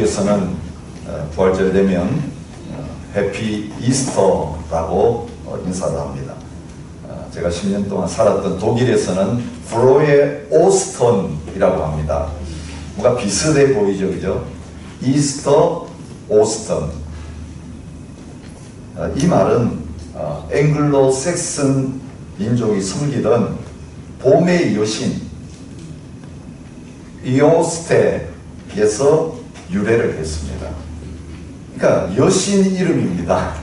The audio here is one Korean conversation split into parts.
호주에서는 부활절 되면 해피 이스터라고 인사를 합니다. 제가 10년 동안 살았던 독일에서는 프로에 오스턴이라고 합니다. 뭔가 비슷해 보이죠, 그죠? 이스터, 오스턴. 이 말은 앵글로 섹슨 민족이 섬기던 봄의 여신 이오스테에서 유래를 했습니다. 그러니까 여신 이름입니다.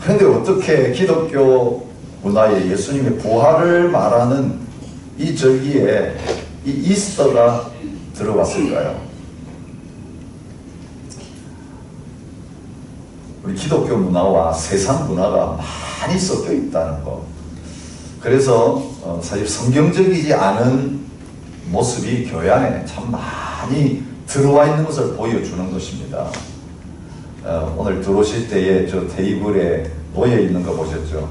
그런데 어떻게 기독교 문화에 예수님의 부활을 말하는 이 절기에 이 이스터가 들어왔을까요? 우리 기독교 문화와 세상 문화가 많이 섞여 있다는 것. 그래서 사실 성경적이지 않은 모습이 교회 안에 참 많이 들어와 있는 것을 보여주는 것입니다. 오늘 들어오실 때에 저 테이블에 놓여 있는 거 보셨죠?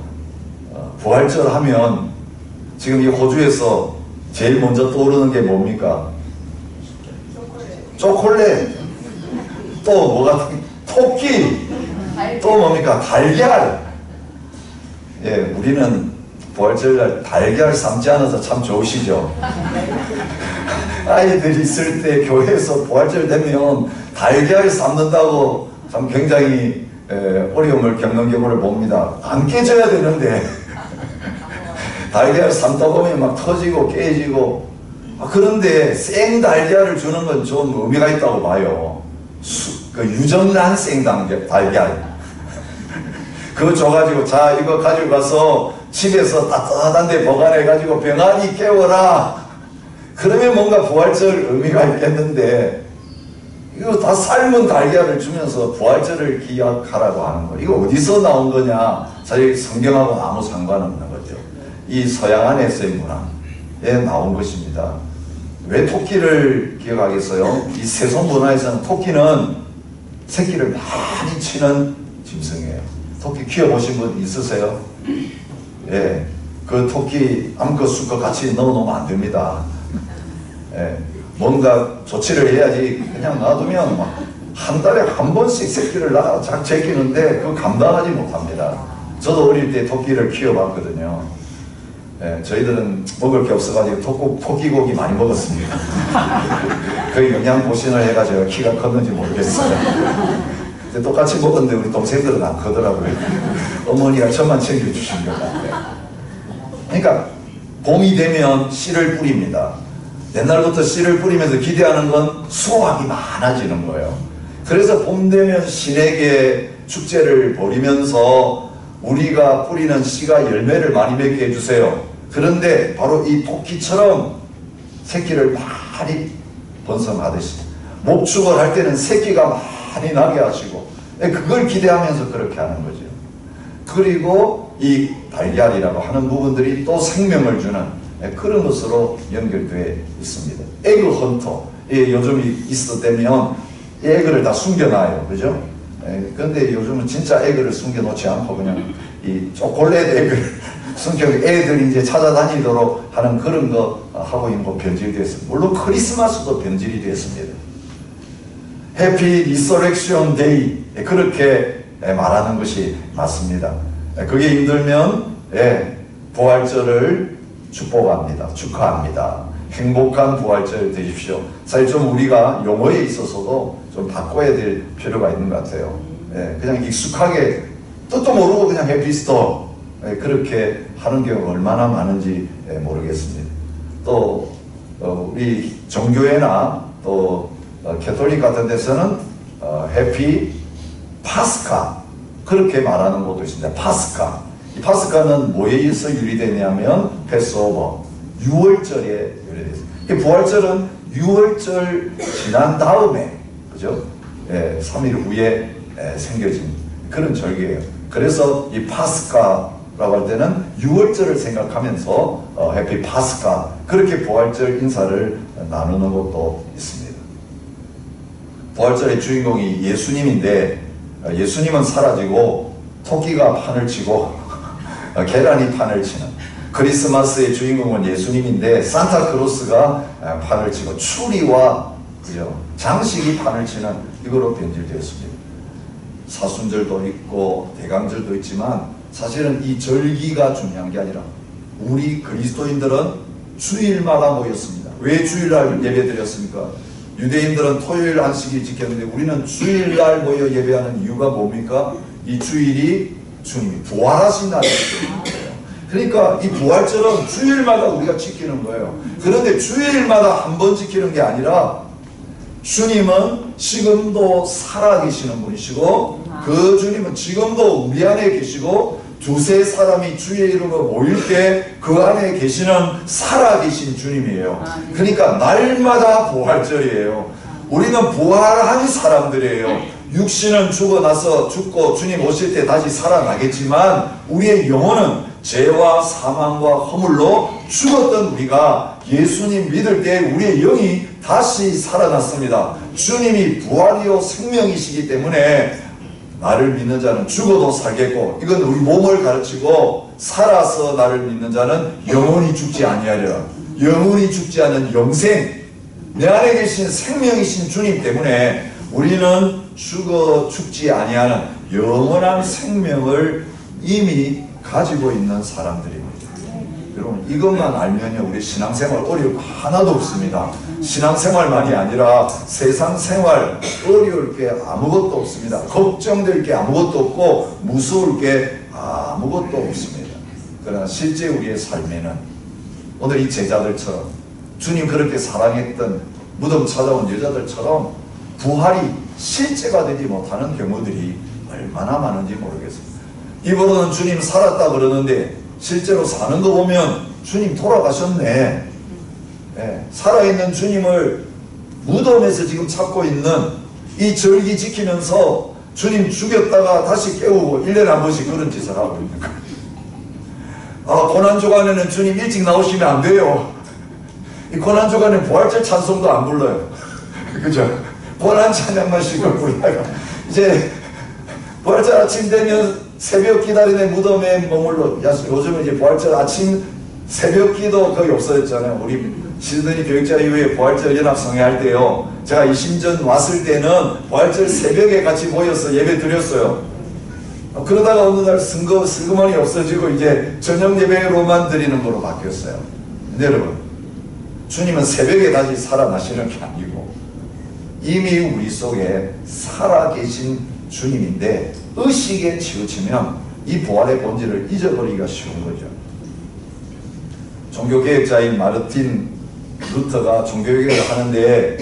부활절 하면 지금 이 호주에서 제일 먼저 떠오르는 게 뭡니까? 초콜릿. 또 뭐가? 토끼. 또 뭡니까? 달걀. 예, 우리는 부활절날 달걀 삶지 않아서 참 좋으시죠? 아이들 있을 때 교회에서 부활절 되면 달걀 삶는다고 참 굉장히 어려움을 겪는 경우를 봅니다. 안 깨져야 되는데 달걀 삶다 보면 막 터지고 깨지고 그런데 생 달걀을 주는 건 좀 의미가 있다고 봐요. 그 유정란 생 달걀 그거 줘가지고 자 이거 가지고 가서 집에서 따뜻한 데 보관해가지고 병아리 깨워라. 그러면 뭔가 부활절 의미가 있겠는데 이거 다 삶은 달걀을 주면서 부활절을 기약하라고 하는 거. 이거 어디서 나온 거냐? 사실 성경하고는 아무 상관없는 거죠. 이 서양 안에서의 문화에 나온 것입니다. 왜 토끼를 기억하겠어요? 이 세속 문화에서는 토끼는 새끼를 많이 치는 짐승이에요. 토끼 키워보신 분 있으세요? 예, 그 토끼 암컷 수컷 같이 넣어놓으면 안 됩니다. 예, 뭔가 조치를 해야지. 그냥 놔두면 막 한 달에 한 번씩 새끼를 낳아 제끼는데 그거 감당하지 못합니다. 저도 어릴 때 토끼를 키워봤거든요. 예, 저희들은 먹을 게 없어가지고 토끼고기 많이 먹었습니다. 그 영양보신을 해가지고 키가 컸는지 모르겠어요. 근데 똑같이 먹었는데 우리 동생들은 안 크더라고요. 어머니가 저만 챙겨주신 것 같아요. 그러니까 봄이 되면 씨를 뿌립니다. 옛날부터 씨를 뿌리면서 기대하는 건 수확이 많아지는 거예요. 그래서 봄 되면 신에게 축제를 벌이면서 우리가 뿌리는 씨가 열매를 많이 맺게 해주세요. 그런데 바로 이 토끼처럼 새끼를 많이 번성하듯이 목축을 할 때는 새끼가 많이 나게 하시고 그걸 기대하면서 그렇게 하는 거죠. 그리고 이 달걀이라고 하는 부분들이 또 생명을 주는 그런 것으로 연결되어 있습니다. 에그 헌터. 요즘 이스터 되면 에그를 다 숨겨놔요. 그죠? 그런데 요즘은 진짜 에그를 숨겨놓지 않고 그냥 이 초콜릿 에그를 숨겨 애들이 이제 찾아다니도록 하는 그런 거 하고 있는 거 변질이 됐습니다. 물론 크리스마스도 변질이 됐습니다. 해피 리서렉션 데이 그렇게 말하는 것이 맞습니다. 그게 힘들면 부활절을 축하합니다. 행복한 부활절 되십시오. 사실 좀 우리가 용어에 있어서도 좀 바꿔야 될 필요가 있는 것 같아요. 그냥 익숙하게 뜻도 모르고 그냥 해피스터 그렇게 하는 경우가 얼마나 많은지 모르겠습니다. 또 우리 종교회나 또 캐톨릭 같은 데서는 해피 파스카 그렇게 말하는 곳도 있습니다. 파스카. 이 파스카는 뭐에서 유래되냐면 패스오버 6월절에 유래됐습니다. 부활절은 6월절 지난 다음에 그죠? 3일 후에 생겨진 그런 절기예요. 그래서 이 파스카라고 할 때는 6월절을 생각하면서 해피 파스카 그렇게 부활절 인사를 나누는 것도 있습니다. 부활절의 주인공이 예수님인데 예수님은 사라지고 토끼가 판을 치고 계란이 판을 치는 크리스마스의 주인공은 예수님인데 산타크로스가 판을 치고 추리와 그죠? 장식이 판을 치는 이거로 변질되었습니다. 사순절도 있고 대강절도 있지만 사실은 이 절기가 중요한 게 아니라 우리 그리스도인들은 주일마다 모였습니다. 왜 주일날 예배 드렸습니까? 유대인들은 토요일 안식일 지켰는데 우리는 주일날 모여 예배하는 이유가 뭡니까? 이 주일이 주님이 부활하신 날이에요. 그러니까 이 부활절은 주일마다 우리가 지키는 거예요. 그런데 주일마다 한 번 지키는 게 아니라 주님은 지금도 살아계시는 분이시고 그 주님은 지금도 우리 안에 계시고 두세 사람이 주의 이름으로 모일 때 그 안에 계시는 살아계신 주님이에요. 그러니까 날마다 부활절이에요. 우리는 부활한 사람들이에요. 육신은 죽어나서 죽고 주님 오실 때 다시 살아나겠지만 우리의 영혼은 죄와 사망과 허물로 죽었던 우리가 예수님 믿을 때 우리의 영이 다시 살아났습니다. 주님이 부활이요 생명이시기 때문에 나를 믿는 자는 죽어도 살겠고, 이건 우리 몸을 가르치고 살아서 나를 믿는 자는 영원히 죽지 아니하리라. 영원히 죽지 않은 영생, 내 안에 계신 생명이신 주님 때문에 우리는 죽지 아니하는 영원한 생명을 이미 가지고 있는 사람들입니다. 여러분 이것만 알면요 우리 신앙생활 어려울 거 하나도 없습니다. 신앙생활만이 아니라 세상생활 어려울 게 아무것도 없습니다. 걱정될 게 아무것도 없고 무서울 게 아무것도 없습니다. 그러나 실제 우리의 삶에는 오늘 이 제자들처럼 주님 그렇게 사랑했던 무덤 찾아온 여자들처럼 부활이 실제가 되지 못하는 경우들이 얼마나 많은지 모르겠습니다. 입으로는 주님 살았다 그러는데 실제로 사는 거 보면 주님 돌아가셨네. 네, 살아있는 주님을 무덤에서 지금 찾고 있는 이 절기 지키면서 주님 죽였다가 다시 깨우고 1년에 한 번씩 그런 짓을 하고 있는 거예요. 고난주간에는 주님 일찍 나오시면 안 돼요. 이 고난주간에 부활절 찬송도 안 불러요. 그죠? 고난 찬양만 실컷 부르다가 이제 부활절 아침 되면 새벽 기다리는 무덤에 머물러. 요즘은 이제 부활절 아침 새벽 기도 거의 없어졌잖아요. 우리 시드니 교육자 이후에 부활절 연합 성회할 때요, 제가 이심전 왔을 때는 부활절 새벽에 같이 모여서 예배 드렸어요. 그러다가 어느 날 슬그머니 없어지고 이제 저녁 예배로만 드리는 거로 바뀌었어요. 근데 여러분, 주님은 새벽에 다시 살아나시는 게 아니고 이미 우리 속에 살아계신 주님인데 의식에 치우치면 이 부활의 본질을 잊어버리기가 쉬운 거죠. 종교개혁자인 마르틴 루터가 종교개혁을 하는데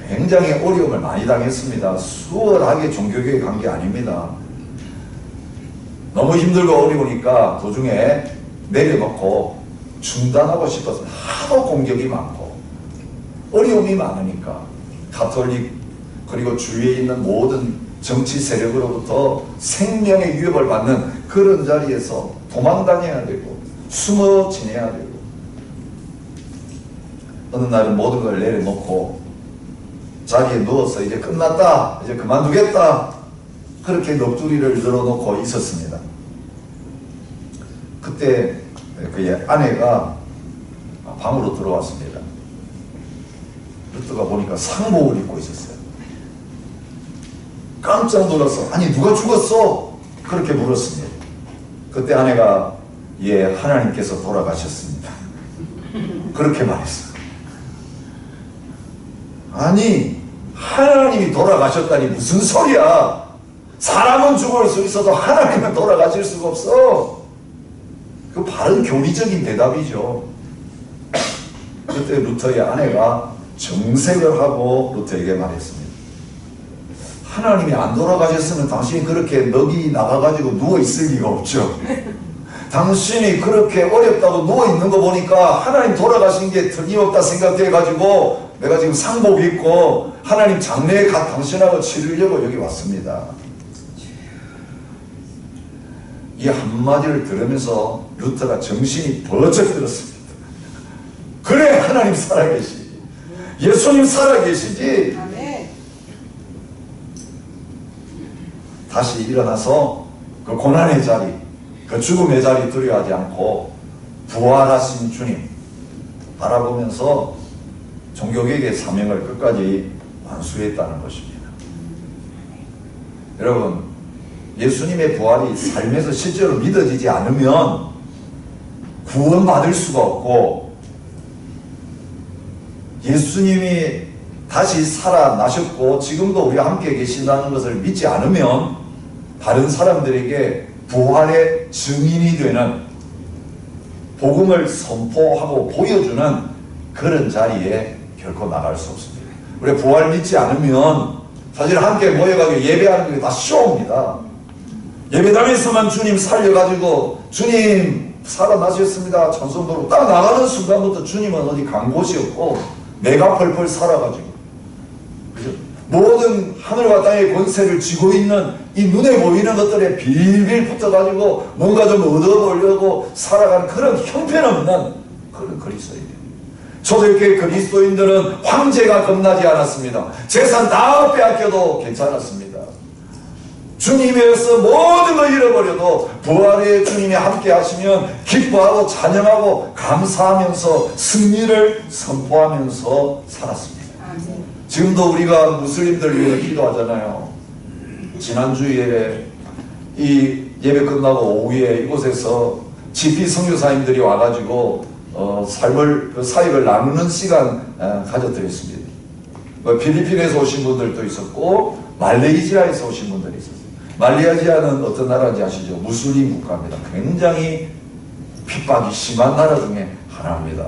굉장히 어려움을 많이 당했습니다. 수월하게 종교개혁한 게 아닙니다. 너무 힘들고 어려우니까 도중에 내려놓고 중단하고 싶어서 하도 공격이 많고 어려움이 많으니까 가톨릭 그리고 주위에 있는 모든 정치 세력으로부터 생명의 위협을 받는 그런 자리에서 도망다녀야 되고 숨어 지내야 되고, 어느 날은 모든 걸 내려놓고 자리에 누워서 이제 끝났다, 이제 그만두겠다, 그렇게 넋두리를 늘어놓고 있었습니다. 그때 그의 아내가 방으로 들어왔습니다. 루터가 보니까 상복을 입고 있었어요. 깜짝 놀라서 아니 누가 죽었어? 그렇게 물었습니다. 그때 아내가 예, 하나님께서 돌아가셨습니다. 그렇게 말했어요. 아니 하나님이 돌아가셨다니 무슨 소리야. 사람은 죽을 수 있어도 하나님은 돌아가실 수가 없어. 그 바른 교리적인 대답이죠. 그때 루터의 아내가 정색을 하고 루터에게 말했습니다. 하나님이 안 돌아가셨으면 당신이 그렇게 넋이 나가가지고 누워있을 리가 없죠. 당신이 그렇게 어렵다고 누워있는 거 보니까 하나님 돌아가신 게 틀림없다 생각돼가지고 내가 지금 상복 입고 하나님 장례에 당신하고 치르려고 여기 왔습니다. 이 한마디를 들으면서 루터가 정신이 번쩍 들었습니다. 그래, 하나님 살아계시지. 예수님 살아계시지. 다시 일어나서 그 고난의 자리, 그 죽음의 자리 두려워하지 않고 부활하신 주님 바라보면서 종교개혁의 사명을 끝까지 완수했다는 것입니다. 여러분, 예수님의 부활이 삶에서 실제로 믿어지지 않으면 구원받을 수가 없고, 예수님이 다시 살아나셨고 지금도 우리와 함께 계신다는 것을 믿지 않으면 다른 사람들에게 부활의 증인이 되는, 복음을 선포하고 보여주는 그런 자리에 결코 나갈 수 없습니다. 우리 부활 믿지 않으면 사실 함께 모여가지고 예배하는 게 다 쇼입니다. 예배당에서만 주님 살려가지고 주님 살아나셨습니다 찬송 부르고 딱 나가는 순간부터 주님은 어디 간 곳이 없고 내가 펄펄 살아가지고, 그죠? 모든 하늘과 땅의 권세를 쥐고 있는 이 눈에 보이는 것들에 빌빌 붙어가지고 뭔가 좀 얻어보려고 살아가는 그런 형편없는 그런 그리스도인들. 초대교회 그리스도인들은 황제가 겁나지 않았습니다. 재산 다 빼앗겨도 괜찮았습니다. 주님에서 모든 걸 잃어버려도 부활의 주님이 함께 하시면 기뻐하고 찬양하고 감사하면서 승리를 선포하면서 살았습니다. 지금도 우리가 무슬림들 위해서 기도하잖아요. 지난주에 이 예배 끝나고 오후에 이곳에서 GP 선교사님들이 와가지고 삶을, 사역을 나누는 시간 가져드렸습니다. 필리핀에서 오신 분들도 있었고 말레이시아에서 오신 분들이 있었어요. 말레이시아는 어떤 나라인지 아시죠? 무슬림 국가입니다. 굉장히 핍박이 심한 나라 중에 하나입니다.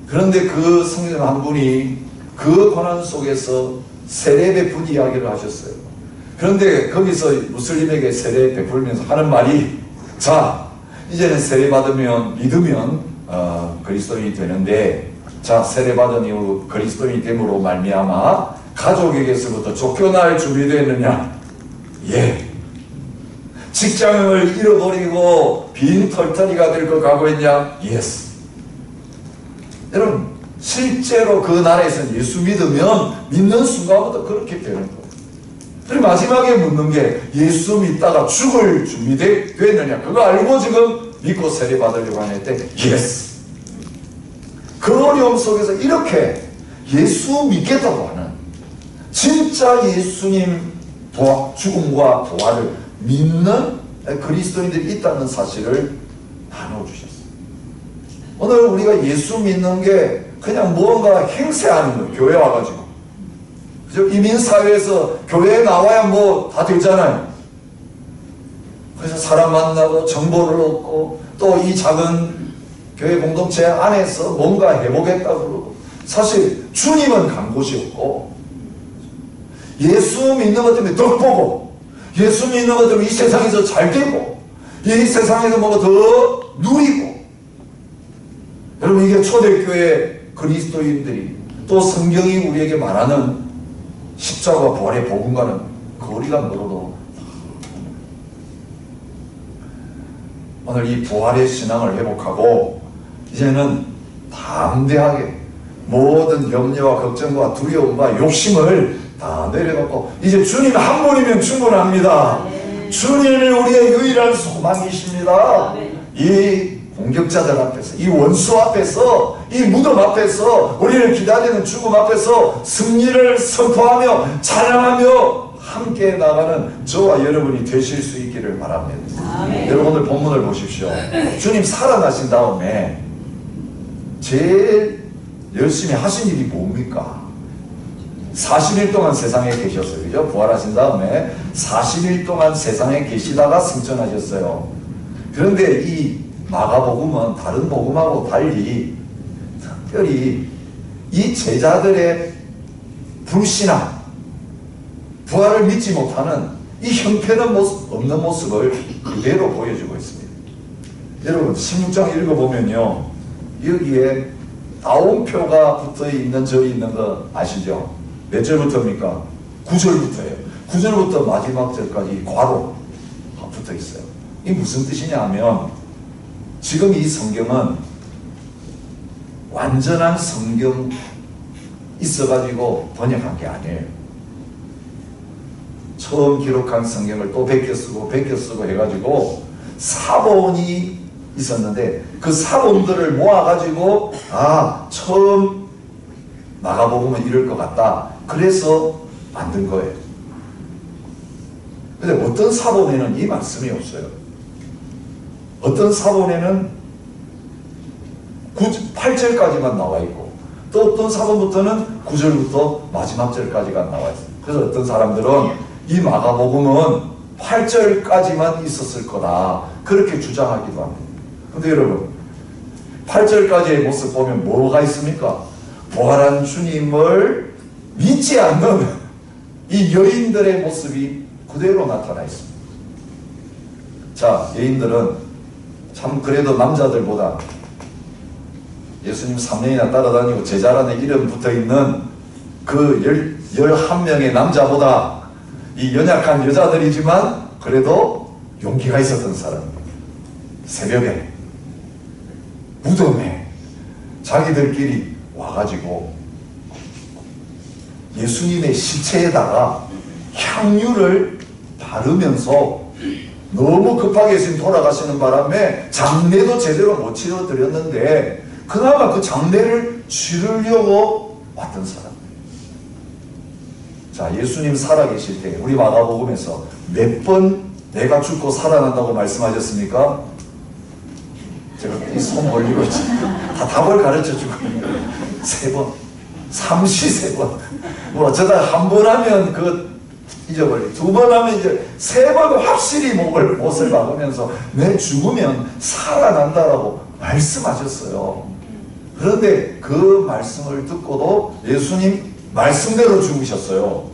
그런데 그 성경 한 분이 그 고난 속에서 세례 베푼 이야기를 하셨어요. 그런데 거기서 무슬림에게 세례 베풀면서 하는 말이, 자, 이제는 세례 받으면 믿으면 그리스도인이 되는데, 자, 세례 받은 이후 그리스도인이 됨으로 말미암아 가족에게서부터 쫓겨날 준비되었느냐? 예. 직장을 잃어버리고 빈 털터리가 될 것 같고 있냐? 예스. 여러분, 실제로 그 나라에서는 예수 믿으면 믿는 순간부터 그렇게 되는 거예요. 그리고 마지막에 묻는 게, 예수 믿다가 죽을 준비됐느냐? 그거 알고 지금 믿고 세례 받으려고 하는데 예스. 그 어려움 속에서 이렇게 예수 믿겠다고 하는, 진짜 예수님 죽음과 부활을 믿는 그리스도인들이 있다는 사실을 나눠주셨어요. 오늘 우리가 예수 믿는 게 그냥 무언가 행세하는 거예요. 교회 와가지고. 그죠? 이민사회에서 교회에 나와야 뭐 다 되잖아요. 그래서 사람 만나고 정보를 얻고 또 이 작은 교회 공동체 안에서 뭔가 해보겠다고 그러고, 사실 주님은 간 곳이 없고, 예수 믿는 것 때문에 덕 보고, 예수 믿는 것 때문에 이 세상에서 잘 되고, 이 세상에서 뭔가 더 누리고. 여러분, 이게 초대교회 그리스도인들이, 또 성경이 우리에게 말하는 십자가 부활의 복음과는 거리가 멀어도, 오늘 이 부활의 신앙을 회복하고 이제는 담대하게 모든 염려와 걱정과 두려움과 욕심을 다 내려놓고, 이제 주님 한 분이면 충분합니다. 주님이 우리의 유일한 소망이십니다. 이 공격자들 앞에서, 이 원수 앞에서, 이 무덤 앞에서, 우리를 기다리는 죽음 앞에서 승리를 선포하며 찬양하며 함께 나가는 저와 여러분이 되실 수 있기를 바랍니다. 여러분, 오늘 본문을 보십시오. 주님 살아나신 다음에 제일 열심히 하신 일이 뭡니까? 40일 동안 세상에 계셨어요. 그죠? 부활하신 다음에 40일 동안 세상에 계시다가 승천하셨어요. 그런데 이 마가복음은 다른 복음하고 달리 특별히 이 제자들의 불신앙, 부활을 믿지 못하는 이 형편없는 모습을 그대로 보여주고 있습니다. 여러분, 16장 읽어보면요, 여기에 따옴표가 붙어있는 저 있는 거 아시죠? 몇 절부터입니까? 9절부터예요. 9절부터 마지막 절까지 괄호 붙어 있어요. 이게 무슨 뜻이냐 하면, 지금 이 성경은 완전한 성경 있어가지고 번역한 게 아니에요. 처음 기록한 성경을 또 베껴 쓰고 해가지고 사본이 있었는데, 그 사본들을 모아가지고 처음 마가복음은 이럴 것 같다. 그래서 만든 거예요. 근데 어떤 사본에는 이 말씀이 없어요. 어떤 사본에는 8절까지만 나와 있고, 또 어떤 사본부터는 9절부터 마지막 절까지가 나와 있어요. 그래서 어떤 사람들은 이 마가복음은 8절까지만 있었을 거다, 그렇게 주장하기도 합니다. 근데 여러분, 8절까지의 모습 보면 뭐가 있습니까? 부활한 주님을 믿지 않는 이 여인들의 모습이 그대로 나타나 있습니다. 자, 여인들은 참 그래도 남자들보다 예수님 3년이나 따라다니고 제자란에 이름 붙어있는 그 11명의 남자보다 이 연약한 여자들이지만 그래도 용기가 있었던 사람입니다. 새벽에 무덤에 자기들끼리 와가지고 예수님의 시체에다가 향유를 바르면서 너무 급하게 예수님 돌아가시는 바람에 장례도 제대로 못 치러드렸는데 그나마 그 장례를 치르려고 왔던 사람. 자, 예수님 살아계실 때 우리 마가복음에서 몇 번 내가 죽고 살아난다고 말씀하셨습니까? 제가 이 손 벌리고 다 답을 가르쳐주고 3번, 33번. 뭐 어쩌다 한 번 하면 그 잊어버리고 2번 하면 이제 3번 확실히 못을 박으면서 내 죽으면 살아난다라고 말씀하셨어요. 그런데 그 말씀을 듣고도 예수님 말씀대로 죽으셨어요.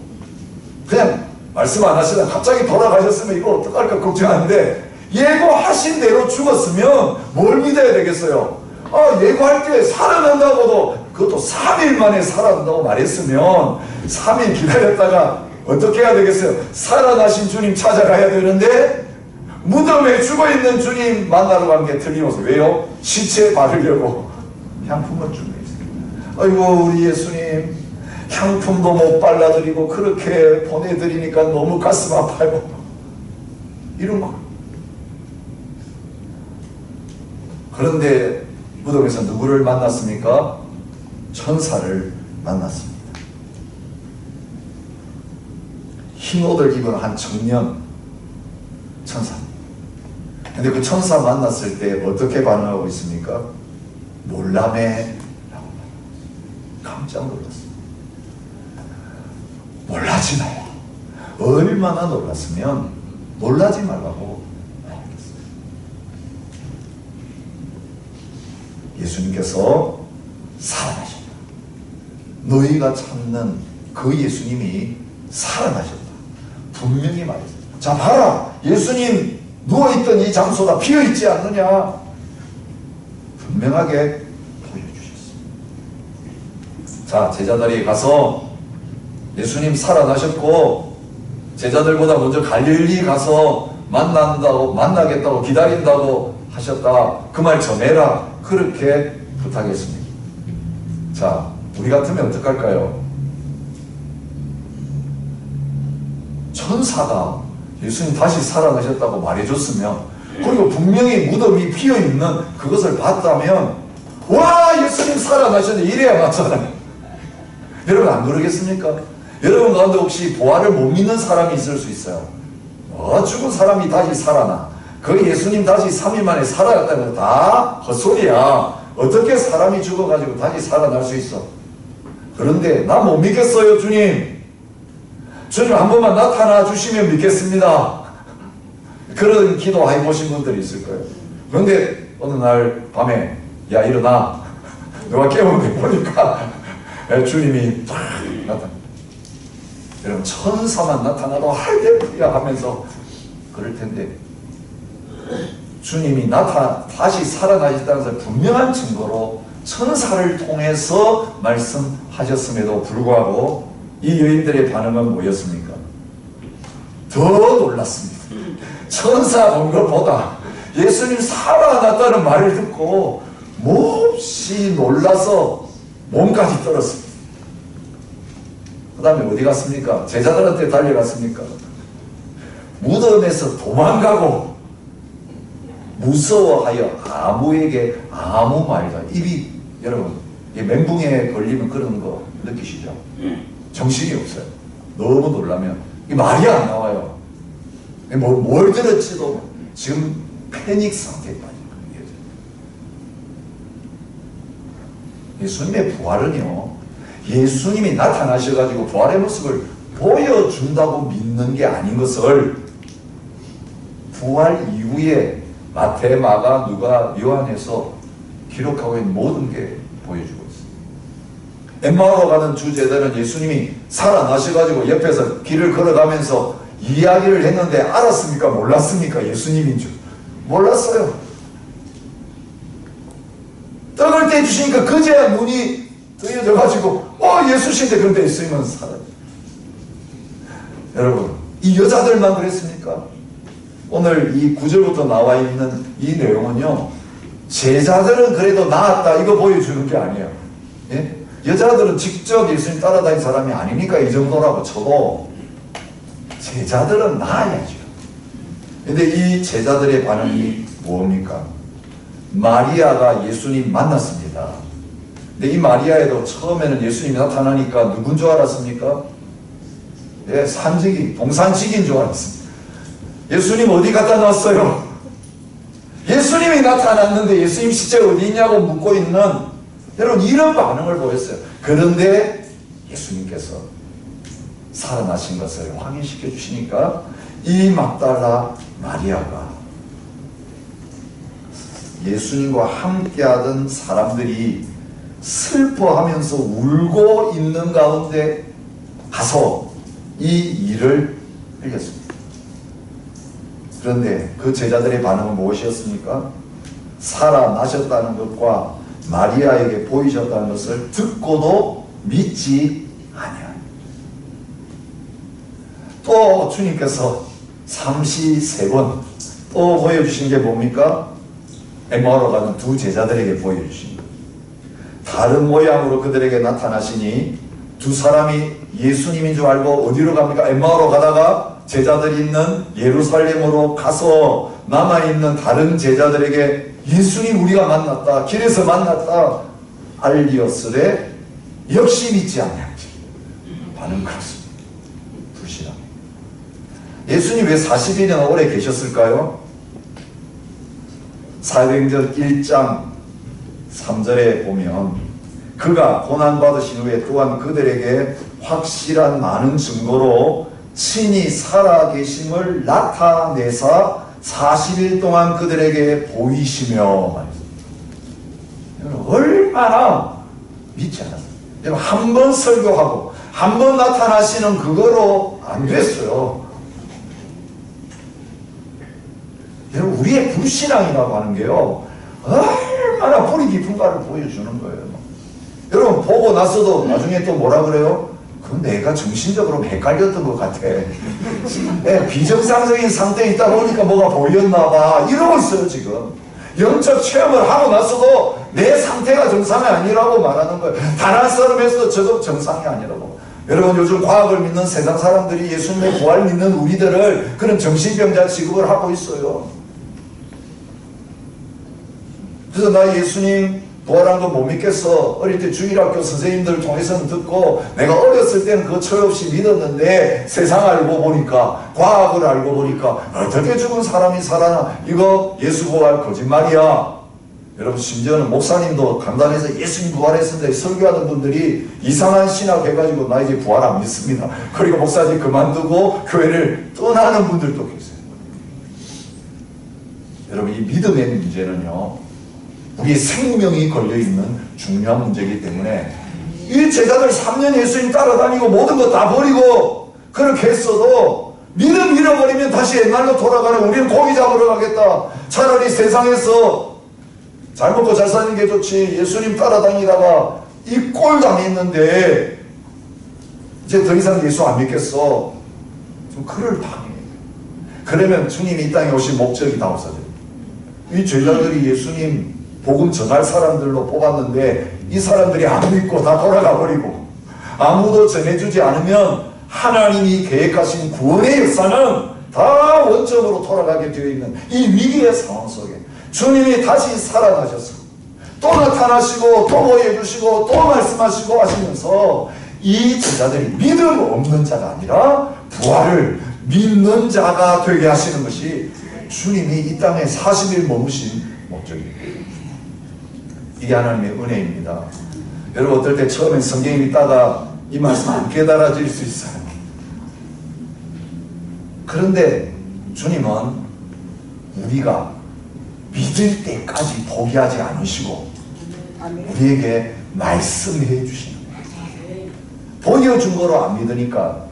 그냥 말씀 안 하시다 갑자기 돌아가셨으면 이거 어떡할까 걱정하는데 예고하신 대로 죽었으면 뭘 믿어야 되겠어요? 예고할 때 살아난다고도 그것도 3일 만에 살아난다고 말했으면 3일 기다렸다가 어떻게 해야 되겠어요? 살아나신 주님 찾아가야 되는데 무덤에 죽어있는 주님 만나러 간 게 틀림없어. 왜요? 시체에 바르려고 향품을 준비했어요. 아이고 우리 예수님 향품도 못 발라드리고 그렇게 보내드리니까 너무 가슴 아파요. 이런 거. 그런데 무덤에서 누구를 만났습니까? 천사를 만났습니다. 흰 옷을 입은 한 청년 천사. 근데 그 천사 만났을 때 어떻게 반응하고 있습니까? 놀라매 라고 깜짝 놀랐어요. 놀라지 마요. 얼마나 놀랐으면 놀라지 말라고 말했어요. 예수님께서 살아나셨다. 너희가 찾는 그 예수님이 살아나셨다. 분명히 말했어요. 자, 봐라. 예수님 누워있던 이 장소가 비어있지 않느냐. 분명하게 보여주셨어요. 자, 제자들이 가서 예수님 살아나셨고 제자들보다 먼저 갈릴리 가서 만나겠다고 기다린다고 하셨다. 그 말 전해라. 그렇게 부탁했습니다. 자, 우리 같으면 어떡할까요? 천사가 예수님 다시 살아나셨다고 말해줬으면, 그리고 분명히 무덤이 비어있는 그것을 봤다면, 와, 예수님 살아나셨네, 이래야 맞잖아요. 여러분 안 그러겠습니까? 여러분 가운데 혹시 부활을 못 믿는 사람이 있을 수 있어요. 죽은 사람이 다시 살아나. 그 예수님 다시 3일 만에 살아났다는 거 다 헛소리야. 어떻게 사람이 죽어가지고 다시 살아날 수 있어? 그런데 나 못 믿겠어요, 주님. 주님 한 번만 나타나 주시면 믿겠습니다. 그런 기도 해보신 분들이 있을 거예요. 그런데 어느 날 밤에 야 일어나. 누가 깨우는데 보니까 주님이 딱 나타나. 여러분 천사만 나타나도 할렐루야 하면서 그럴 텐데 주님이 다시 살아나셨다는 것을 분명한 증거로 천사를 통해서 말씀하셨음에도 불구하고 이 여인들의 반응은 뭐였습니까? 더 놀랐습니다. 천사 본 것보다 예수님 살아났다는 말을 듣고 몹시 놀라서 몸까지 떨었습니다. 그 다음에 어디 갔습니까? 제자들한테 달려갔습니까? 무덤에서 도망가고 무서워하여 아무에게 아무 말도, 입이 여러분 멘붕에 걸리면 그런 거 느끼시죠? 정신이 없어요. 너무 놀라면 이 말이 안 나와요. 뭘 들었지도 지금 패닉 상태에 빠진 거예요. 예수님의 부활은요, 예수님이 나타나셔가지고 부활의 모습을 보여준다고 믿는 게 아닌 것을 부활 이후에 마태, 마가, 누가, 요한에서 기록하고 있는 모든 게 보여주고 있습니다. 엠마오로 가는 두 제자는 예수님이 살아나셔가지고 옆에서 길을 걸어가면서 이야기를 했는데 알았습니까? 몰랐습니까? 예수님인 줄 몰랐어요. 떡을 떼주시니까 그제야 눈이 뜨여져가지고 예수신데 그런데 예수님은 사라져. 여러분, 이 여자들만 그랬습니까? 오늘 이 9절부터 나와 있는 이 내용은요, 제자들은 그래도 나았다 이거 보여주는 게 아니에요. 예? 여자들은 직접 예수님 따라다닌 사람이 아니니까 이 정도라고 쳐도 제자들은 나아야죠. 근데 이 제자들의 반응이 뭡니까? 마리아가 예수님 만났습니다. 근데 이 마리아에도 처음에는 예수님이 나타나니까 누군 줄 알았습니까? 예, 산지기, 동산지기인 줄 알았습니다. 예수님 어디 갖다 놨어요? 예수님이 나타났는데 예수님 시체 어디 있냐고 묻고 있는, 여러분 이런 반응을 보였어요. 그런데 예수님께서 살아나신 것을 확인시켜 주시니까 이 막달라 마리아가 예수님과 함께하던 사람들이 슬퍼하면서 울고 있는 가운데 가서 이 일을 알렸습니다. 그런데 그 제자들의 반응은 무엇이었습니까? 살아나셨다는 것과 마리아에게 보이셨다는 것을 듣고도 믿지 아니하니. 또 주님께서 삼시세번 또 보여주신 게 뭡니까? 엠마오로 가는 두 제자들에게 보여주신 것. 다른 모양으로 그들에게 나타나시니 두 사람이 예수님인 줄 알고 어디로 갑니까? 엠마오로 가다가 제자들이 있는 예루살렘으로 가서 남아있는 다른 제자들에게 예수님 우리가 만났다, 길에서 만났다 알리었으되 역시 믿지 않냐지. 반응 그렇습니다. 불신합니다. 예수님 왜 40일이나 오래 계셨을까요? 사도행전 1장 3절에 보면 그가 고난받으신 후에 또한 그들에게 확실한 많은 증거로 친히 살아계심을 나타내사 40일 동안 그들에게 보이시며 말했습니다. 얼마나 믿지 않았어요. 한 번 설교하고 한 번 나타나시는 그거로 안 됐어요. 여러분 우리의 불신앙이라고 하는 게요, 얼마나 뿌리 깊은가를 보여주는 거예요. 여러분 보고 나서도 나중에 또 뭐라 그래요? 그건 내가 정신적으로 헷갈렸던 것 같아. 비정상적인 상태에 있다 보니까 뭐가 보였나 봐 이러고 있어요. 지금 영적 체험을 하고 나서도 내 상태가 정상이 아니라고 말하는 거예요. 단 한 사람에서도 저도 정상이 아니라고. 여러분 요즘 과학을 믿는 세상 사람들이 예수님의 부활 믿는 우리들을 그런 정신병자 취급을 하고 있어요. 그래서 나 예수님 부활한 거 못 믿겠어. 어릴 때 주일학교 선생님들 통해서는 듣고 내가 어렸을 때는 그거 철 없이 믿었는데 세상 알고 보니까, 과학을 알고 보니까 어떻게 죽은 사람이 살아나. 이거 예수 부활 거짓말이야. 여러분 심지어는 목사님도 강단에서 예수님 부활했는데 설교하던 분들이 이상한 신학 해가지고 나 이제 부활 안 믿습니다. 그리고 목사님 그만두고 교회를 떠나는 분들도 계세요. 여러분 이 믿음의 문제는요, 우리의 생명이 걸려있는 중요한 문제이기 때문에 이 제자들 3년 예수님 따라다니고 모든 거 다 버리고 그렇게 했어도 믿음 잃어버리면 다시 옛날로 돌아가는, 우리는 고기 잡으러 가겠다. 차라리 세상에서 잘 먹고 잘 사는 게 좋지. 예수님 따라다니다가 이 꼴 당했는데 이제 더 이상 예수 안 믿겠어. 좀 그럴 방이에요. 그러면 주님이 이 땅에 오신 목적이 다 없어져요. 이 제자들이 예수님 복음 전할 사람들로 뽑았는데 이 사람들이 안 믿고 다 돌아가 버리고 아무도 전해주지 않으면 하나님이 계획하신 구원의 역사는 다 원점으로 돌아가게 되어 있는 이 위기의 상황 속에 주님이 다시 살아나셔서 또 나타나시고 또 보여주시고 또 말씀하시고 하시면서 이 제자들이 믿음 없는 자가 아니라 부활을 믿는 자가 되게 하시는 것이 주님이 이 땅에 40일 머무신 목적입니다. 이게 하나님의 은혜입니다. 여러분 어떨 때 처음에 성경 읽다가 이 말씀 안 깨달아질 수 있어요. 그런데 주님은 우리가 믿을 때까지 포기하지 않으시고 우리에게 말씀해 주시는 거예요. 보여준 거로 안 믿으니까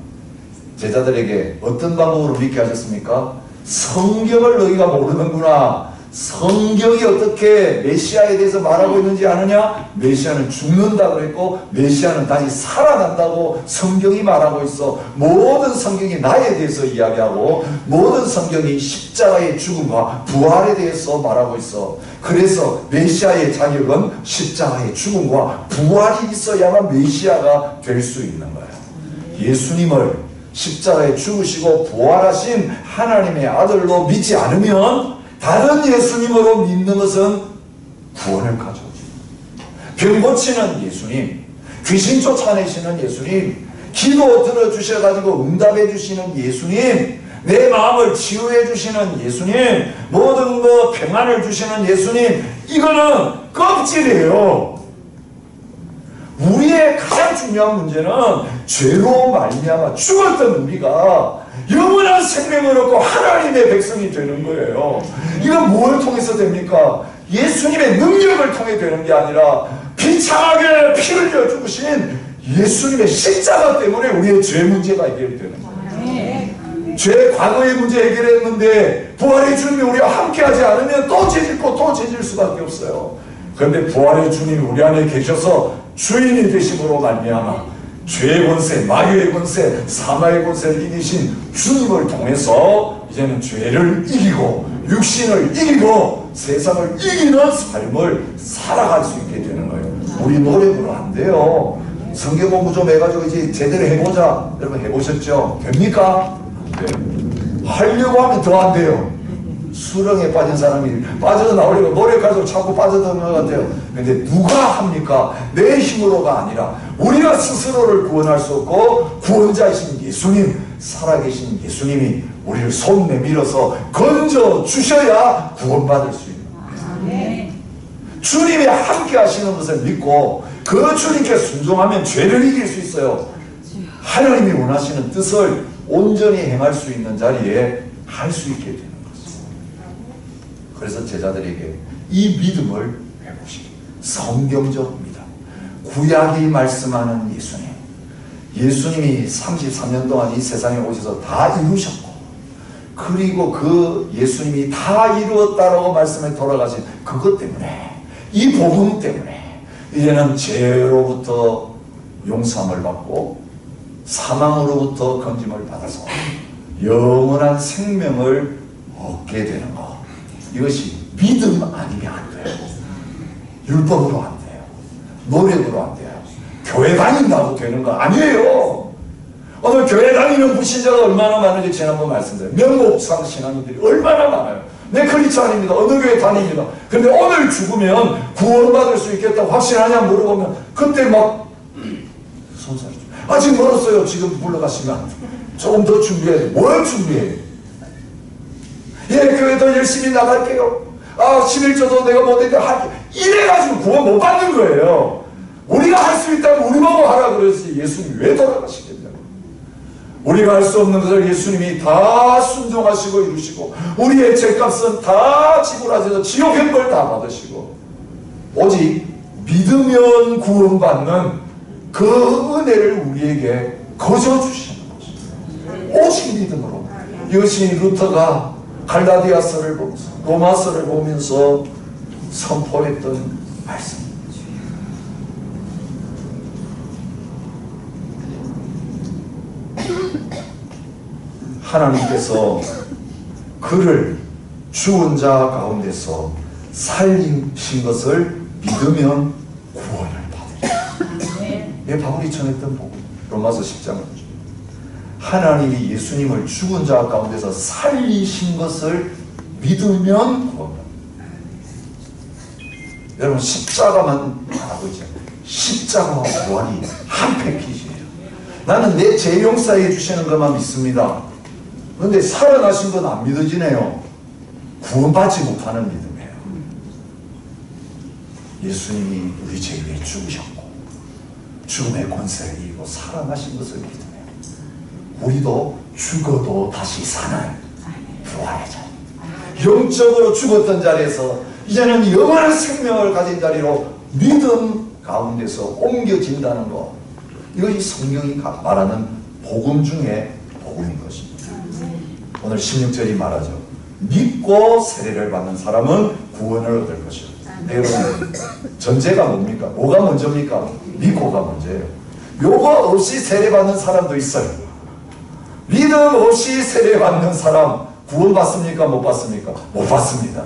제자들에게 어떤 방법으로 믿게 하셨습니까? 성경을 너희가 모르는구나. 성경이 어떻게 메시아에 대해서 말하고 있는지 아느냐? 메시아는 죽는다 그랬고 메시아는 다시 살아난다고 성경이 말하고 있어. 모든 성경이 나에 대해서 이야기하고 모든 성경이 십자가의 죽음과 부활에 대해서 말하고 있어. 그래서 메시아의 자격은 십자가의 죽음과 부활이 있어야만 메시아가 될 수 있는 거예요. 예수님을 십자가에 죽으시고 부활하신 하나님의 아들로 믿지 않으면 다른 예수님으로 믿는 것은 구원을 가져오지. 병 고치는 예수님, 귀신 쫓아내시는 예수님, 기도 들어주셔가지고 응답해 주시는 예수님, 내 마음을 치유해 주시는 예수님, 모든 것 평안을 주시는 예수님, 이거는 껍질이에요. 우리의 가장 중요한 문제는 죄로 말미암아 죽었던 우리가 영원한 생명을 얻고 하나님의 백성이 되는 거예요. 이건 뭘 통해서 됩니까? 예수님의 능력을 통해 되는 게 아니라 비참하게 피 흘려 죽으신 예수님의 십자가 때문에 우리의 죄 문제가 해결되는 거예요. 죄 과거의 문제 해결했는데 부활의 주님이 우리와 함께하지 않으면 또 죄짓고 또 죄질 수밖에 없어요. 그런데 부활의 주님이 우리 안에 계셔서 주인이 되심으로 말미암아 죄의 권세, 마귀의 권세, 사마의 권세를 이기신 주님을 통해서 이제는 죄를 이기고 육신을 이기고 세상을 이기는 삶을 살아갈 수 있게 되는 거예요. 우리 노력으로 안 돼요. 성경 공부 좀 해가지고 이제 제대로 해보자. 여러분 해보셨죠? 됩니까? 네. 하려고 하면 더 안 돼요. 수렁에 빠진 사람이 빠져나오려고 노력해서 자꾸 빠져드는 것 같아요. 근데 누가 합니까? 내 힘으로가 아니라 우리가 스스로를 구원할 수 없고 구원자이신 예수님, 살아계신 예수님이 우리를 손 내밀어서 건져 주셔야 구원받을 수 있는 거예요. 주님이 함께 하시는 것을 믿고 그 주님께 순종하면 죄를 이길 수 있어요. 하나님이 원하시는 뜻을 온전히 행할 수 있는 자리에 할 수 있게 됩니다. 그래서 제자들에게 이 믿음을 해보시기 성경적입니다. 구약이 말씀하는 예수님, 예수님이 33년 동안 이 세상에 오셔서 다 이루셨고 그리고 그 예수님이 다 이루었다라고 말씀에 돌아가신 그것 때문에 이 복음 때문에 이제는 죄로부터 용서함을 받고 사망으로부터 건짐을 받아서 영원한 생명을 얻게 되는 것, 이것이 믿음 아니면 안 돼요. 율법으로 안 돼요. 노력으로 안 돼요. 교회 다닌다고 되는 거 아니에요. 오늘 교회 다니는 불신자가 얼마나 많은지 지난번 말씀드려요. 명목상 신앙인들이 얼마나 많아요. 내 크리스찬입니다. 어느 교회 다닙니다. 근데 오늘 죽으면 구원받을 수 있겠다고 확신하냐 물어보면 그때 막 손살이 아직 멀었어요. 지금 물러가시면 조금 더 준비해야 돼. 뭘 준비해요? 예, 교회 더 열심히 나갈게요. 아, 11조도 내가 못했는데 할게. 이래가지고 구원 못 받는 거예요. 우리가 할 수 있다면 우리 보고 하라 그랬지. 예수님이 왜 돌아가시겠냐고. 우리가 할 수 없는 것을 예수님이 다 순종하시고 이루시고 우리의 죄값은 다 지불하셔서 지옥 형벌 다 받으시고 오직 믿으면 구원받는 그 은혜를 우리에게 거저 주시는 거죠. 오직 믿음으로. 이것이 루터가 갈라디아서를 보면서 로마서를 보면서 선포했던 말씀입니다. 하나님께서 그를 죽은 자 가운데서 살리신 것을 믿으면 구원을 받으리라. 예, 바울이 전했던 복음 로마서 10장을 하나님이 예수님을 죽은 자 가운데서 살리신 것을 믿으면 구원받는다. 여러분 십자가만 말하고 있죠. 십자가와 부활이 한 패키지예요. 나는 내 죄 용서해 주시는 것만 믿습니다. 그런데 살아나신 건 안 믿어지네요. 구원받지 못하는 믿음이에요. 예수님이 우리 죄 위해 죽으셨고 죽음의 권세를 이기고 살아나신 것을 믿으며 우리도 죽어도 다시 사는 부활의 자리, 영적으로 죽었던 자리에서 이제는 영원한 생명을 가진 자리로 믿음 가운데서 옮겨진다는 것, 이것이 성경이 말하는 복음 중에 복음인 것입니다. 오늘 16절이 말하죠. 믿고 세례를 받는 사람은 구원을 얻을 것이다. 여러분, 전제가 뭡니까? 뭐가 먼저입니까? 믿고가 먼저예요. 요거 없이 세례받는 사람도 있어요. 믿음 없이 세례받는 사람 구원 받습니까? 못 받습니까? 못 받습니다.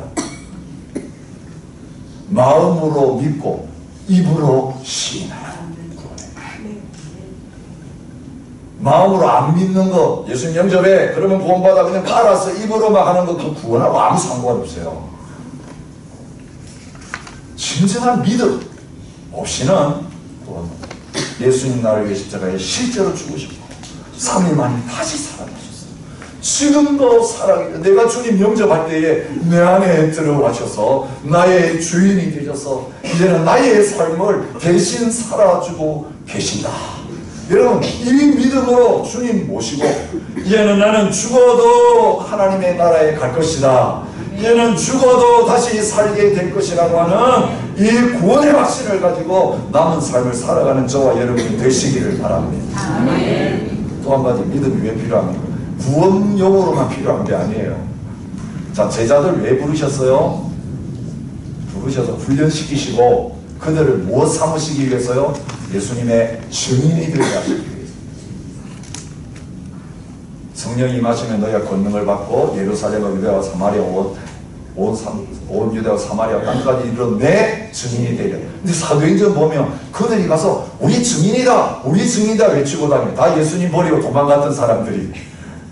마음으로 믿고 입으로 시인하라. 마음으로 안 믿는 거, 예수님 영접해 그러면 구원받아 그냥 깔아서 입으로만 하는 거, 그 구원하고 아무 상관없어요. 진정한 믿음 없이는 구원. 예수님 나를 위해 십자가에 실제로 죽으셨고 3일 만에 다시 살아나셨어요. 지금도 살아계세요. 내가 주님 영접할 때에 내 안에 들어와셔서 나의 주인이 되셔서 이제는 나의 삶을 대신 살아주고 계신다. 여러분, 이 믿음으로 주님 모시고 이제는 나는 죽어도 하나님의 나라에 갈 것이다, 이제는 죽어도 다시 살게 될 것이라고 하는 이 구원의 확신을 가지고 남은 삶을 살아가는 저와 여러분이 되시기를 바랍니다. 아멘. 또 한 가지 믿음이 왜 필요합니까? 구원용으로만 필요한 게 아니에요. 자, 제자들 왜 부르셨어요? 부르셔서 훈련시키시고 그들을 무엇 삼으시기 위해서요? 예수님의 증인이 되게 하시기 위해서. 성령이 임하시면 너희가 권능을 받고 예루살렘과 유대와 사마리아 온 유대와 사마리아 땅까지 이르러 내 증인이 되리라. 근데 사도행전 보면 그들이 가서 우리 증인이다 우리 증인이다 외치고 다녀요. 다 예수님 버리고 도망갔던 사람들이,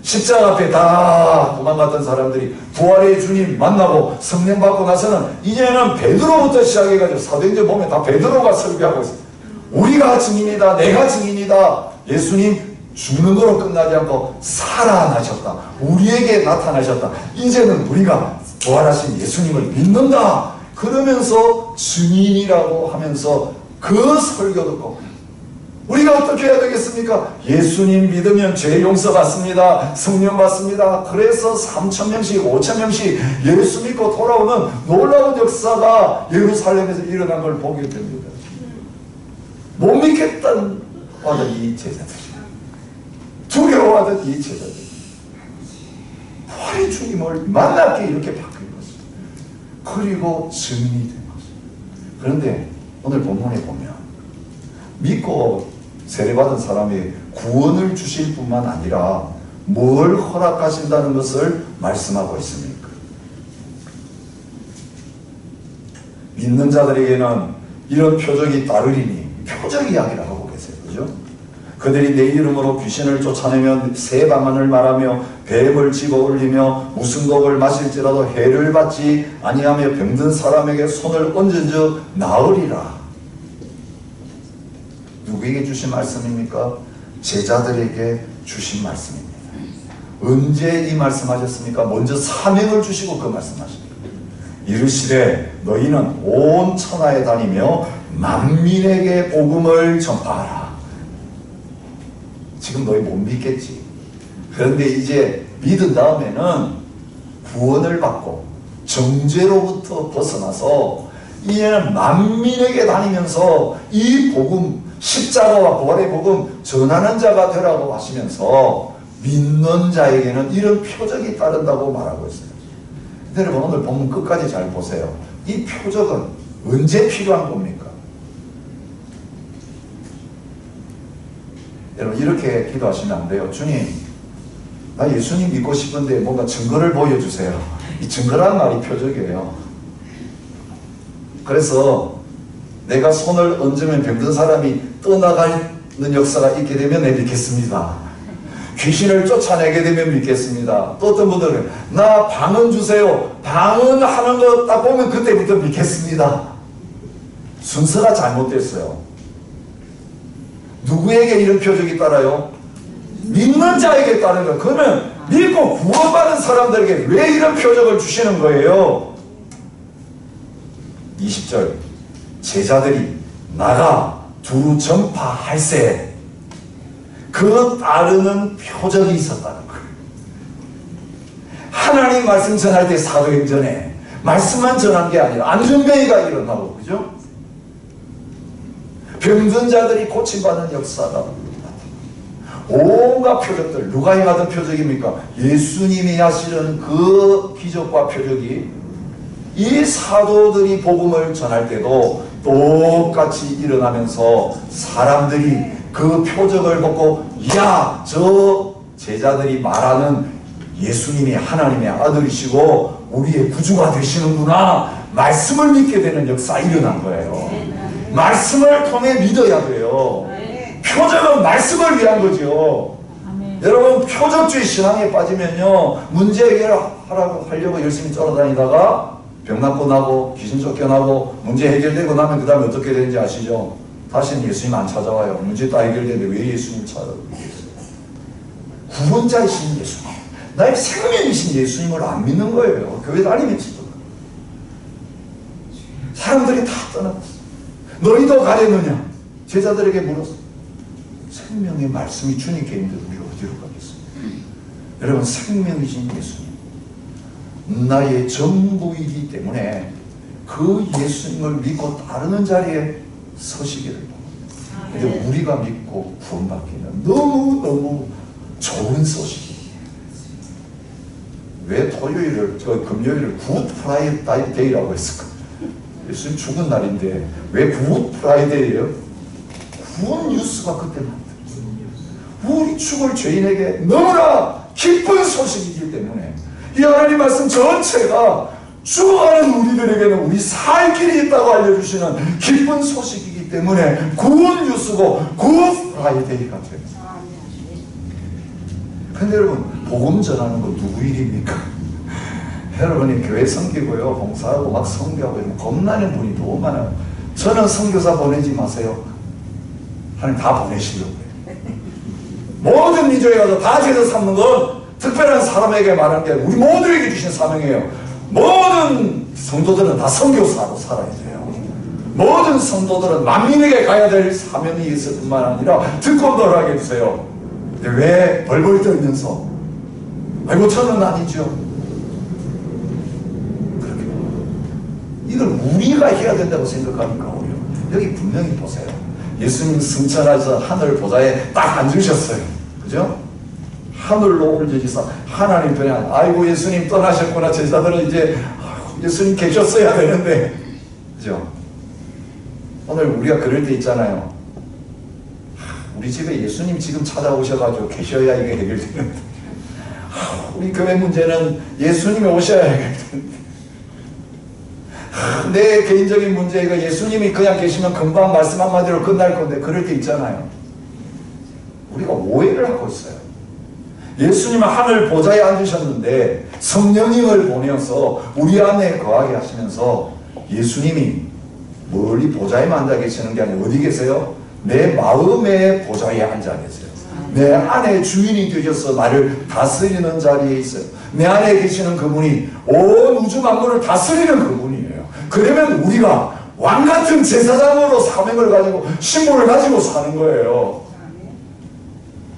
십자가 앞에 다 도망갔던 사람들이 부활의 주님 만나고 성령 받고 나서는 이제는 베드로부터 시작해가지고 사도행전 보면 다 베드로가 설교하고 있어요. 우리가 증인이다, 내가 증인이다. 예수님 죽는 거로 끝나지 않고 살아나셨다, 우리에게 나타나셨다, 이제는 우리가 부활하신 예수님을 믿는다 그러면서 증인이라고 하면서 그 설교 듣고 우리가 어떻게 해야 되겠습니까? 예수님 믿으면 죄 용서 받습니다, 성령 받습니다. 그래서 3,000명씩 5,000명씩 예수 믿고 돌아오는 놀라운 역사가 예루살렘에서 일어난 걸 보게 됩니다. 못 믿겠다는 이 제자들, 두려워하던 이 제자들, 부활의 주님을 만났기에 이렇게 바뀐 것입니다. 그리고 증인이 된 것입니다. 그런데 오늘 본문에 보면 믿고 세례받은 사람이 구원을 주실 뿐만 아니라 뭘 허락하신다는 것을 말씀하고 있습니까? 믿는 자들에게는 이런 표적이 따르리니, 표적 이야기를 하고 계세요. 그죠? 그들이 내 이름으로 귀신을 쫓아내며 새 방언을 말하며 뱀을 집어올리며 무슨 독을 마실지라도 해를 받지 아니하며 병든 사람에게 손을 얹은 즉 나으리라. 누구에게 주신 말씀입니까? 제자들에게 주신 말씀입니다. 언제 이 말씀하셨습니까? 먼저 사명을 주시고 그 말씀하십니다. 이르시되 너희는 온 천하에 다니며 만민에게 복음을 전파하라. 지금 너희 못 믿겠지. 그런데 이제 믿은 다음에는 구원을 받고 정죄로부터 벗어나서 이제는 만민에게 다니면서 이 복음, 십자가와 부활의 복음 전하는 자가 되라고 하시면서 믿는 자에게는 이런 표적이 따른다고 말하고 있어요. 여러분, 오늘 본문 끝까지 잘 보세요. 이 표적은 언제 필요한 겁니까? 여러분, 이렇게 기도하시면 안 돼요. 주님, 나 예수님 믿고 싶은데 뭔가 증거를 보여주세요. 이 증거라는 말이 표적이에요. 그래서 내가 손을 얹으면 병든 사람이 떠나가는 역사가 있게 되면 내 믿겠습니다. 귀신을 쫓아내게 되면 믿겠습니다. 또 어떤 분들은 나 방언 주세요. 방언하는 거 딱 보면 그때부터 믿겠습니다. 순서가 잘못됐어요. 누구에게 이런 표적이 따라요? 믿는 자에게 따른 거예요. 그러면 믿고 구원받은 사람들에게 왜 이런 표적을 주시는 거예요? 20절 제자들이 나가 두루 전파할세 그 따르는 표적이 있었다는 거예요. 하나님 말씀 전할 때 사도행전에 말씀만 전한 게 아니라 안전병이가 일어나고, 그죠? 병든 자들이 고침받는 역사가 온갖 표적들. 누가 행하던 표적입니까? 예수님이 하시는 그 기적과 표적이 이 사도들이 복음을 전할 때도 똑같이 일어나면서 사람들이 그 표적을 보고 야, 저 제자들이 말하는 예수님이 하나님의 아들이시고 우리의 구주가 되시는구나, 말씀을 믿게 되는 역사 일어난 거예요. 말씀을 통해 믿어야 돼요. 표적은 말씀을 위한 거죠. 여러분, 표적주의 신앙에 빠지면요, 문제 해결하려고 열심히 쫓아다니다가 병 낫고 나고 귀신 쫓겨나고 문제 해결되고 나면 그 다음에 어떻게 되는지 아시죠? 다시는 예수님 안 찾아와요. 문제 다 해결되는데 왜 예수님 찾아오겠어요? 구원자이신 예수님, 나의 생명이신 예수님을 안 믿는 거예요. 교회 다니면서도. 사람들이 다 떠났어. 너희도 가려느냐? 제자들에게 물었어. 생명의 말씀이 주님께 있는데 우리가 어디로 가겠습니까? 여러분, 생명이신 예수님, 나의 전부이기 때문에 그 예수님을 믿고 따르는 자리에 서시기를 바랍니다. 근데 우리가 믿고 구원받기는 너무너무 좋은 소식이에요. 왜 토요일을, 금요일을 굿 프라이데이 데이라고 했을까? 예수님 죽은 날인데 왜 굿 프라이데이예요? 구원 뉴스가 그때 만들어요. 우리 죽을 죄인에게 너무나 기쁜 소식이기 때문에 이 하나님 말씀 전체가 죽어가는 우리들에게는 우리 살 길이 있다고 알려주시는 기쁜 소식이기 때문에 구원 뉴스고 굿 프라이데이가 돼요. 근데 여러분, 복음 전하는 거 누구 일입니까? 여러분이 교회 섬기고요, 봉사하고 막 선교하고 이러면 겁나는 분이 너무 많아요. 저는 선교사 보내지 마세요. 하나님 다 보내시려고 해요. 모든 민족에 가서 다 제자 삼는 건 특별한 사람에게 말하는 게 아니라 우리 모두에게 주신 사명이에요. 모든 성도들은 다 선교사로 살아야 돼요. 모든 성도들은 만민에게 가야 될 사명이 있을 뿐만 아니라 듣고들 하게 해주세요. 근데 왜 벌벌 떨면서 아이고 저는 아니죠. 그렇게 이걸 우리가 해야 된다고 생각하니까 오히려 여기 분명히 보세요. 예수님 승천하셔서 하늘 보좌에 딱 앉으셨어요. 그죠? 하늘로 올려지사 하나님 편에 아이고 예수님 떠나셨구나. 제자들은 이제 예수님 계셨어야 되는데, 그죠? 오늘 우리가 그럴 때 있잖아요. 우리 집에 예수님 지금 찾아오셔가지고 계셔야 이게 해결되는데, 우리 교회 문제는 예수님이 오셔야 해결되는데, 내 개인적인 문제가 예수님이 그냥 계시면 금방 말씀 한마디로 끝날 건데, 그럴 때 있잖아요. 우리가 오해를 하고 있어요. 예수님은 하늘 보좌에 앉으셨는데 성령님을 보내어서 우리 안에 거하게 하시면서 예수님이 멀리 보좌에만 앉아 계시는 게 아니라 어디 계세요? 내 마음의 보좌에 앉아 계세요. 내 안에 주인이 되셔서 나를 다스리는 자리에 있어요. 내 안에 계시는 그분이 온 우주 만물을 다스리는 그분이에요. 그러면 우리가 왕같은 제사장으로 사명을 가지고 신분을 가지고 사는 거예요.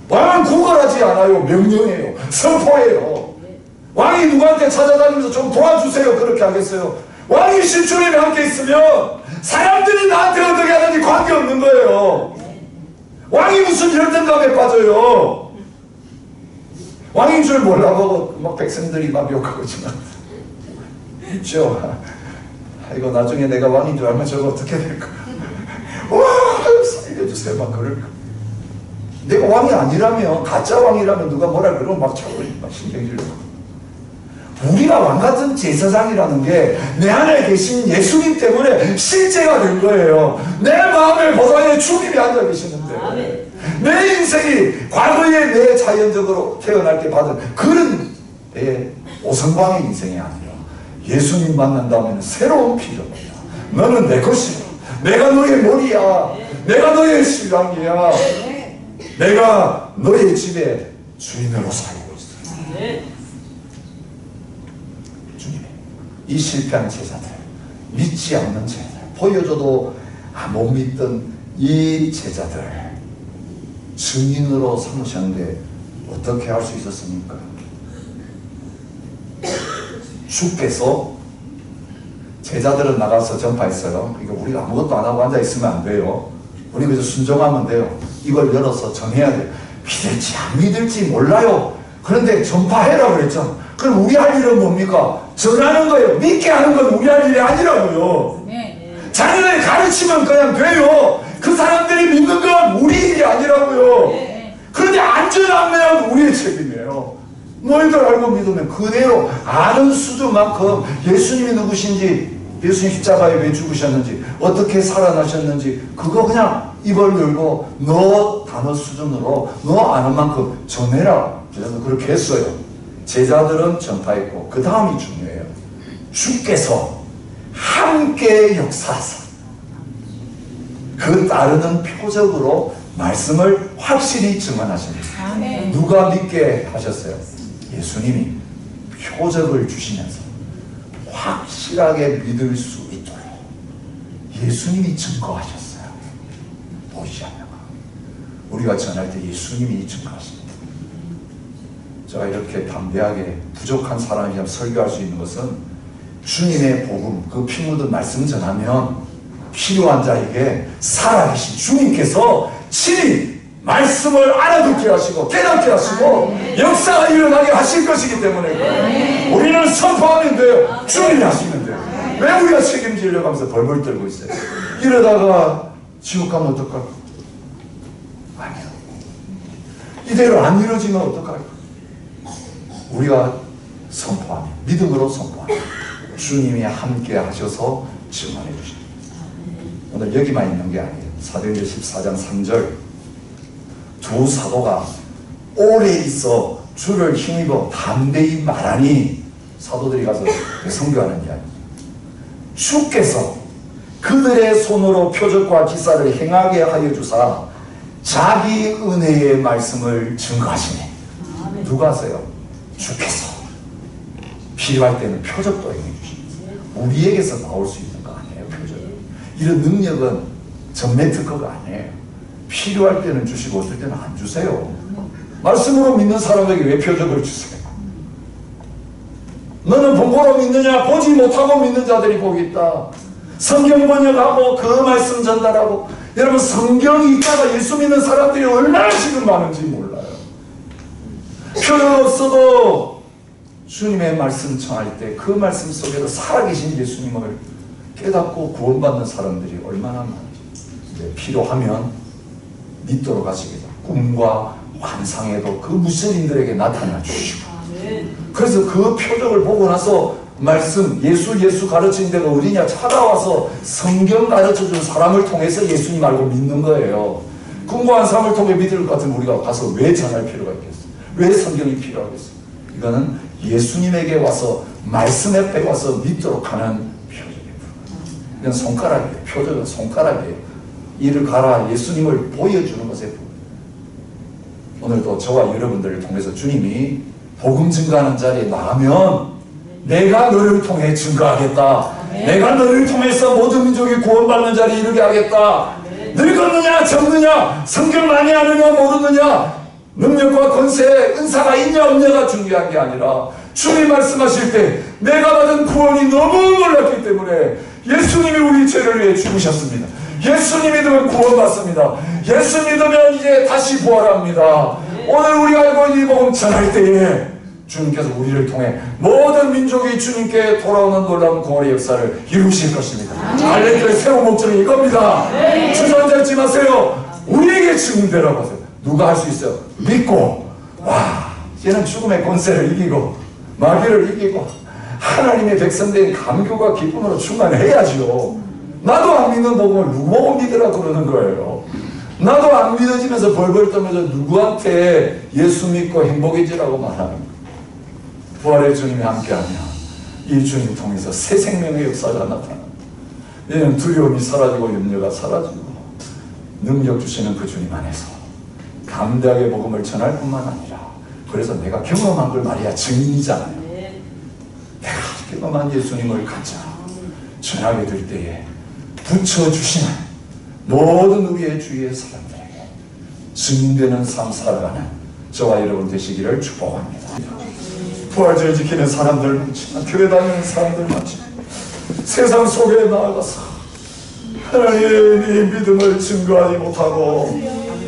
왕은 구걸하지 않아요. 명령해요. 선포해요. 왕이 누구한테 찾아다니면서 좀 도와주세요 그렇게 하겠어요? 왕이 신주님이 함께 있으면 사람들이 나한테 어떻게 하는지 관계없는 거예요. 왕이 무슨 열등감에 빠져요. 왕인 줄 몰라보고 막 백성들이 막 욕하고 있지만 있죠. 이거 나중에 내가 왕인 줄 알면 저거 어떻게 될까? 와 살려주세요 막 그럴까? 내가 왕이 아니라면, 가짜 왕이라면 누가 뭐라 그러면 막 자꾸 막 신경질내고. 우리가 왕같은 제사장이라는 게 내 안에 계신 예수님 때문에 실제가 된 거예요. 내 마음의 보좌에 주님이 앉아 계시는데 내 인생이 과거에 내 자연적으로 태어날 때 받은 그런 내 오성광의 인생이 아니라 예수님 만난 다음에는 새로운 피조물이야. 너는 내 것이야. 내가 너의 머리야. 내가 너의 신랑이야. 내가 너의 집에 주인으로 살고 있어. 주님, 이 실패한 제자들, 믿지 않는 제자들, 보여줘도 못 믿던 이 제자들 증인으로 삼으셨는데 어떻게 할 수 있었습니까? 주께서, 제자들은 나가서 전파했어요. 그러니까 우리가 아무것도 안 하고 앉아있으면 안 돼요. 우리 그래서 순종하면 돼요. 이걸 열어서 전해야 돼요. 믿을지 안 믿을지 몰라요. 그런데 전파해라 그랬잖아. 그럼 우리 할 일은 뭡니까? 전하는 거예요. 믿게 하는 건 우리 할 일이 아니라고요. 자녀들 가르치면 그냥 돼요. 그 사람들이 믿는 건 우리 일이 아니라고요. 그런데 안 전하면 우리의 책임이에요. 너희들 알고 믿으면 그대로 아는 수준만큼 예수님이 누구신지, 예수님 십자가에 왜 죽으셨는지, 어떻게 살아나셨는지, 그거 그냥 입을 열고 너 단어 수준으로 너 아는 만큼 전해라. 그래서 그렇게 했어요. 제자들은 전파했고, 그 다음이 중요해요. 주께서 함께 역사하사 그 따르는 표적으로 말씀을 확실히 증언하십니다. 누가 믿게 하셨어요? 예수님이 표적을 주시면서 확실하게 믿을 수 있도록 예수님이 증거하셨어요. 보이지 않나? 우리가 전할 때 예수님이 증거하십니다. 제가 이렇게 담대하게 부족한 사람이라면 설교할 수 있는 것은 주님의 복음, 그 피 묻은 말씀 전하면 필요한 자에게 살아계신 주님께서 친히 말씀을 알아듣게 하시고 깨닫게 하시고 역사가 일어나게 하실 것이기 때문에 우리는 선포하면 돼요. 주님이 하시면 돼요. 왜 우리가 책임지려고 하면서 벌벌 떨고 있어요? 이러다가 지옥 가면 어떡할까? 아니요. 이대로 안 이루어지면 어떡할까? 우리가 선포하면, 믿음으로 선포하면 주님이 함께 하셔서 증언해 주십니다. 오늘 여기만 있는 게 아니에요. 사도행전 14장 3절, 두 사도가 오래 있어 주를 힘입어 담대히 말하니, 사도들이 가서 선교하는 이야기. 주께서 그들의 손으로 표적과 기사를 행하게 하여 주사 자기 은혜의 말씀을 증거하시네. 누가 하세요? 주께서. 필요할 때는 표적도 행해 주십니다. 우리에게서 나올 수 있는 거 아니에요, 표적은. 이런 능력은 전매 특허가 아니에요. 필요할 때는 주시고 어떨 때는 안 주세요. 말씀으로 믿는 사람에게 왜 표적을 주세요? 너는 본보로 믿느냐? 보지 못하고 믿는 자들이 복이 있다. 성경 번역하고 그 말씀 전달하고. 여러분, 성경이 있다가 예수 믿는 사람들이 얼마나 지금 많은지 몰라요. 표적 없어도 주님의 말씀 전할 때 그 말씀 속에서 살아계신 예수님을 깨닫고 구원받는 사람들이 얼마나 많은지. 필요하면 믿도록 하시겠다. 꿈과 환상에도 그 무슬림들에게 나타나 주시고, 그래서 그 표적을 보고 나서 말씀, 예수 가르치는 데가 어디냐 찾아와서 성경 가르쳐준 사람을 통해서 예수님 알고 믿는 거예요. 꿈과 환상을 통해 믿을 것 같으면 우리가 가서 왜 전할 필요가 있겠어? 왜 성경이 필요하겠어? 이거는 예수님에게 와서 말씀 앞에 와서 믿도록 하는 표적이에요. 이건 손가락이에요. 표적은 손가락이에요. 이를 가라, 예수님을 보여주는 것에. 오늘도 저와 여러분들을 통해서 주님이 복음 증거하는 자리에 나가면 내가 너를 통해 증거하겠다. 내가 너를 통해서 모든 민족이 구원받는 자리에 이르게 하겠다. 늙었느냐 젊느냐, 성경 많이 아느냐 모르느냐, 능력과 권세, 은사가 있냐 없냐가 중요한 게 아니라 주님 말씀하실 때 내가 받은 구원이 너무 놀랐기 때문에 예수님이 우리 죄를 위해 죽으셨습니다. 예수 믿으면 구원받습니다. 예수 믿으면 이제 다시 부활합니다. 오늘 우리가 알고 있는 이 복음 전할 때에 주님께서 우리를 통해 모든 민족이 주님께 돌아오는 놀라운 구원의 역사를 이루실 것입니다. 알레교의 새로운 목적이 이겁니다. 주저앉지 않지 마세요. 우리에게 증인되라고 하세요. 누가 할 수 있어요? 믿고, 와, 얘는 죽음의 권세를 이기고 마귀를 이기고 하나님의 백성된 감격과 기쁨으로 충만해야죠. 나도 안 믿는 복음을 누구 보고 믿으라 그러는 거예요. 나도 안 믿어지면서 벌벌 떨면서 누구한테 예수 믿고 행복해지라고 말하는 거예요. 부활의 주님이 함께하면 이 주님 통해서 새 생명의 역사가 나타납니다. 이제는 두려움이 사라지고 염려가 사라지고 능력 주시는 그 주님 안에서 담대하게 복음을 전할 뿐만 아니라, 그래서 내가 경험한 걸 말이야 증인이잖아요. 내가 경험한 예수님을 가짜 전하게 될 때에 붙여주시는 모든 우리의 주위의 사람들에게 증인되는 삶 살아가는 저와 여러분 되시기를 축복합니다. 부활절 지키는 사람들 많지만, 교회 다니는 사람들 많지만, 세상 속에 나아가서 하나님의 믿음을 증거하지 못하고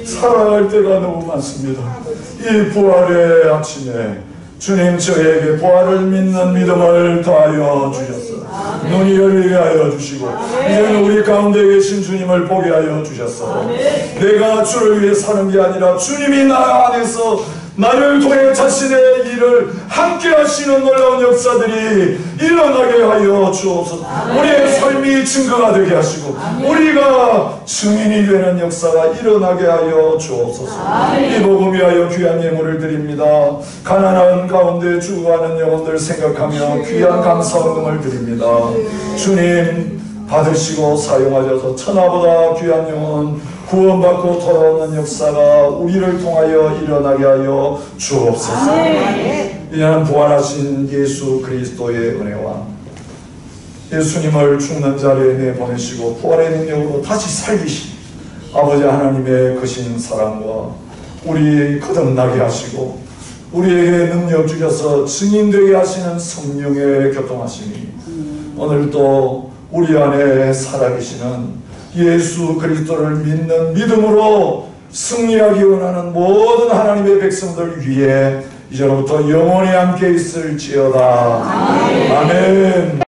살아갈 때가 너무 많습니다. 이 부활의 아침에 주님 저에게 부활을 믿는 믿음을 더하여 주셨어. 눈이 열리게 하여 주시고 이제는 우리 가운데 계신 주님을 보게 하여 주셨어. 내가 주를 위해 사는 게 아니라 주님이 나 안에서 나를 통해 자신의 일을 함께 하시는 놀라운 역사들이 일어나게 하여 주옵소서. 우리의 삶이 증거가 되게 하시고 우리가 증인이 되는 역사가 일어나게 하여 주옵소서. 이 복음 위하여 귀한 예물을 드립니다. 가난한 가운데 죽어가는 영혼들 생각하며 귀한 감사원금을 드립니다. 주님 받으시고 사용하셔서 천하보다 귀한 영혼 구원받고 돌아오는 역사가 우리를 통하여 일어나게 하여 주옵소서. 이제는 부활하신 예수 그리스도의 은혜와 예수님을 죽는 자리에 내보내시고 부활의 능력으로 다시 살리신 아버지 하나님의 크신 사랑과 우리 거듭나게 하시고 우리에게 능력 주셔서 증인되게 하시는 성령의 교통하심이 오늘도 우리 안에 살아계시는 예수 그리스도를 믿는 믿음으로 승리하기 원하는 모든 하나님의 백성들 위해 이제로부터 영원히 함께 있을지어다. 아멘.